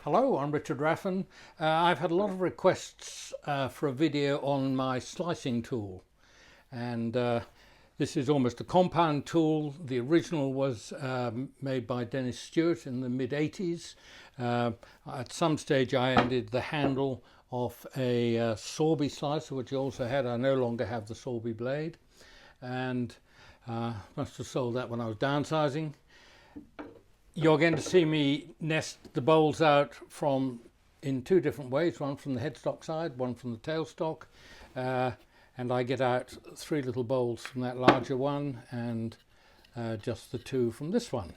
Hello, I'm Richard Raffan. I've had a lot of requests for a video on my slicing tool, and this is almost a compound tool. The original was made by Dennis Stewart in the mid-80s. At some stage I ended the handle off a Sorby slicer, which I also had. I no longer have the Sorby blade, and must have sold that when I was downsizing. You're going to see me nest the bowls out in two different ways, one from the headstock side, one from the tailstock, and I get out 3 little bowls from that larger one and just the 2 from this one.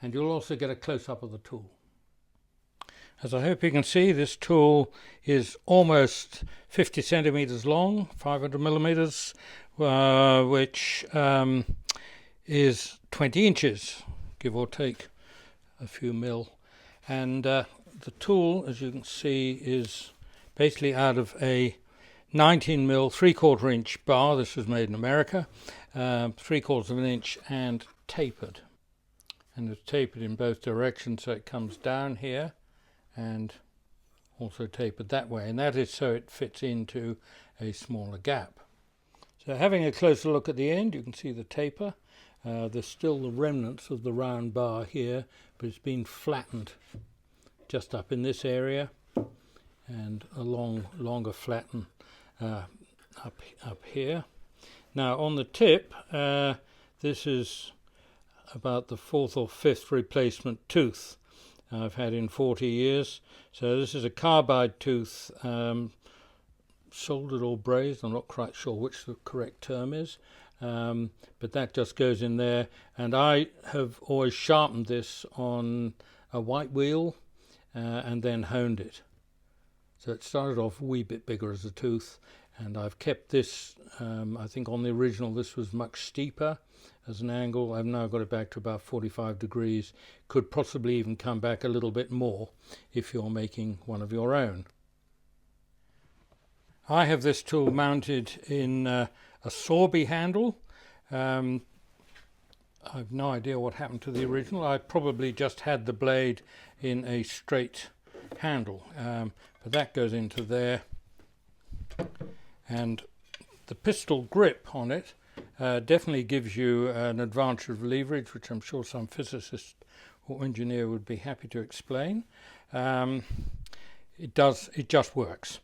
And you'll also get a close-up of the tool. As I hope you can see, this tool is almost 50 centimeters long, 500 millimeters, which is 20 inches, give or take a few mil. And the tool, as you can see, is basically out of a 19 mil 3/4 inch bar. This was made in America, 3/4 of an inch, and tapered. And it's tapered in both directions, so it comes down here and also tapered that way, and that is so it fits into a smaller gap. So having a closer look at the end, you can see the taper. There's still the remnants of the round bar here, but it's been flattened just up in this area, and a longer flatten up here. Now on the tip, this is about the 4th or 5th replacement tooth I've had in 40 years. So this is a carbide tooth, soldered or brazed. I'm not quite sure which the correct term is. But that just goes in there, and I have always sharpened this on a white wheel and then honed it. So it started off a wee bit bigger as a tooth, and I've kept this, I think on the original this was much steeper as an angle. I've now got it back to about 45 degrees. Could possibly even come back a little bit more if you're making one of your own. I have this tool mounted in a Sorby handle. I've no idea what happened to the original. I probably just had the blade in a straight handle, but that goes into there, and the pistol grip on it definitely gives you an advantage of leverage, which I'm sure some physicist or engineer would be happy to explain. It just works.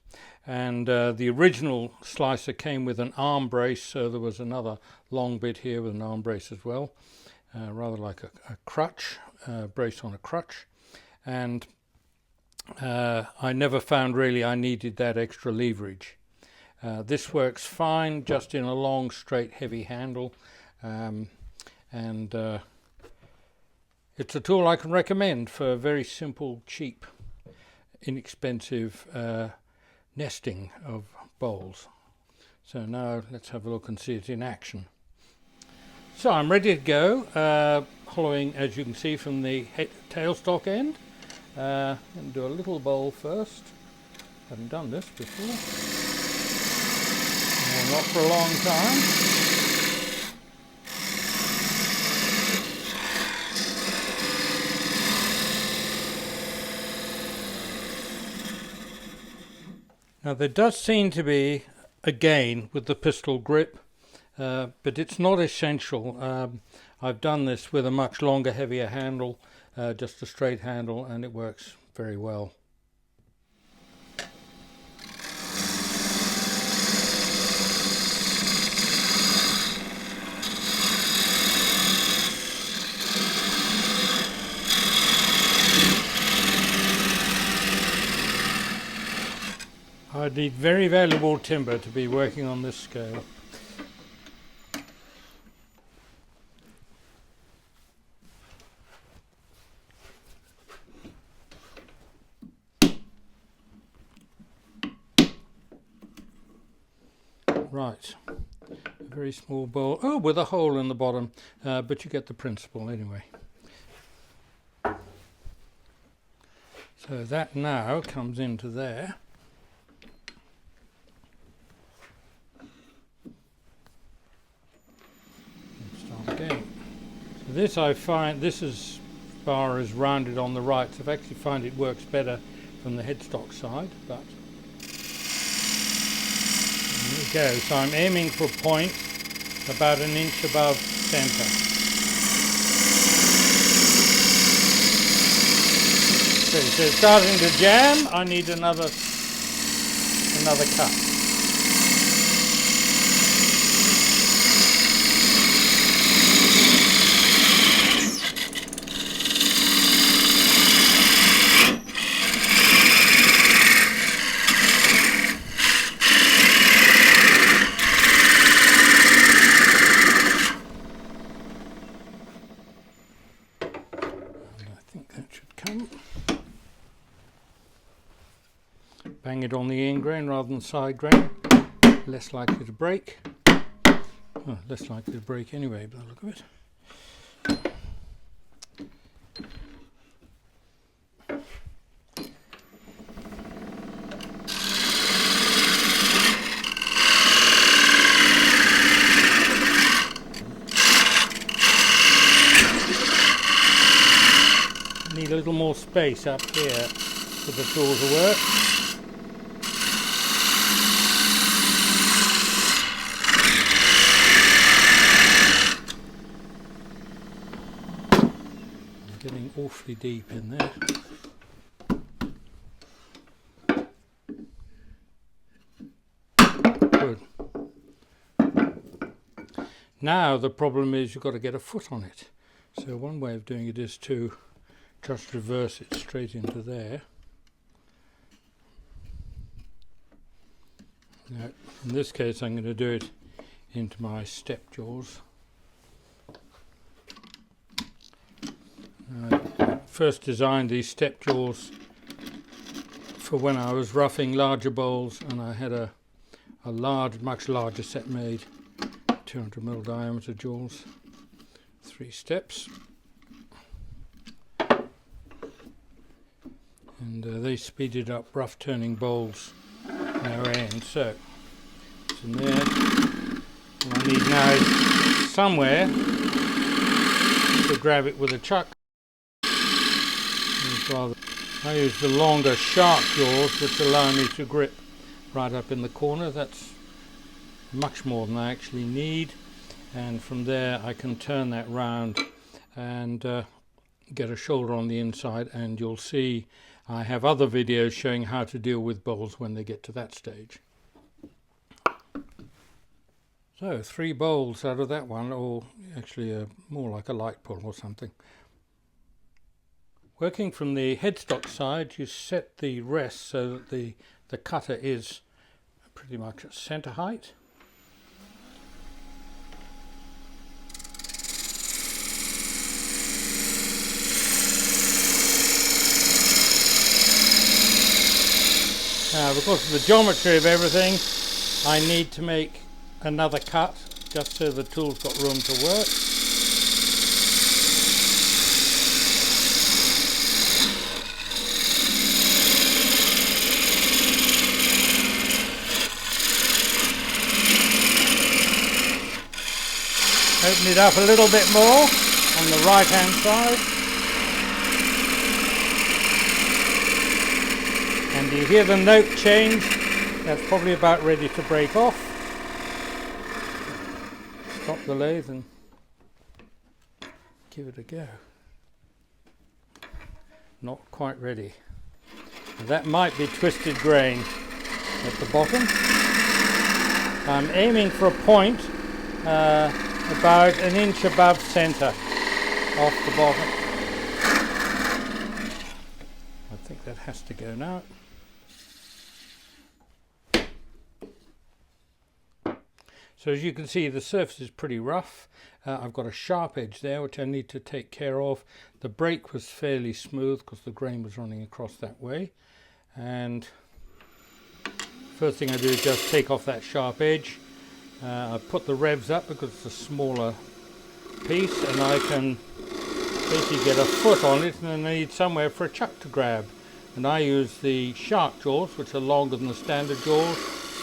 And the original slicer came with an arm brace, so there was another long bit here with an arm brace as well, rather like a crutch, brace on a crutch. And I never found really I needed that extra leverage. This works fine just in a long, straight, heavy handle, and it's a tool I can recommend for very simple, cheap, inexpensive nesting of bowls. So now let's have a look and see it in action. So I'm ready to go, hollowing, as you can see, from the tailstock end. I'm going to do a little bowl first. Haven't done this before. Well, not for a long time. Now there does seem to be a gain with the pistol grip, but it's not essential. I've done this with a much longer, heavier handle, just a straight handle, and it works very well. I need very valuable timber to be working on this scale. Right, a very small bowl, with a hole in the bottom, but you get the principle anyway. So that now comes into there. Start again. So this I find, this is bar is rounded on the right, so I actually find it works better from the headstock side. But there we go. So I'm aiming for a point about an inch above centre. Okay, so it's starting to jam. I need another cut. Bang it on the end grain rather than side grain, less likely to break. Well, less likely to break anyway by the look of it. Need a little more space up here for the tool to work. Getting awfully deep in there. Good. Now the problem is you've got to get a foot on it. So one way of doing it is to just reverse it straight into there. Now, in this case I'm going to do it into my step jaws. I first designed these step jaws for when I was roughing larger bowls, and I had a much larger set made, 200mm diameter jaws, 3 steps, and they speeded up rough turning bowls on our end. So it's in there. All I need now is somewhere to grab it with a chuck. I use the longer sharp jaws, which allow me to grip right up in the corner. That's much more than I actually need, and from there I can turn that round and get a shoulder on the inside, and you'll see I have other videos showing how to deal with bowls when they get to that stage. So 3 bowls out of that one, or actually more like a light pull or something. Working from the headstock side, you set the rest so that the cutter is pretty much at centre height. Now, because of the geometry of everything, I need to make another cut just so the tool's got room to work. Open it up a little bit more on the right hand side, and you hear the note change. That's probably about ready to break off. Stop the lathe and give it a go. Not quite ready. That might be twisted grain at the bottom. I'm aiming for a point about an inch above centre off the bottom. I think that has to go now. So as you can see, the surface is pretty rough. I've got a sharp edge there which I need to take care of. The break was fairly smooth because the grain was running across that way, and first thing I do is just take off that sharp edge. I put the revs up because it's a smaller piece, and I can basically get a foot on it, and then I need somewhere for a chuck to grab. And I use the shark jaws, which are longer than the standard jaws.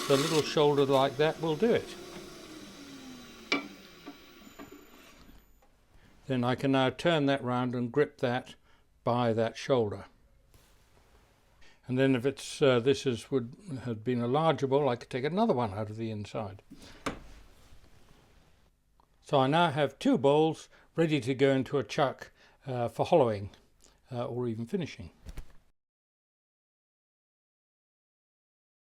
The little shoulder like that will do it. then I can now turn that round and grip that by that shoulder. And then if it's had been a larger ball, I could take another one out of the inside. So I now have 2 balls ready to go into a chuck for hollowing or even finishing.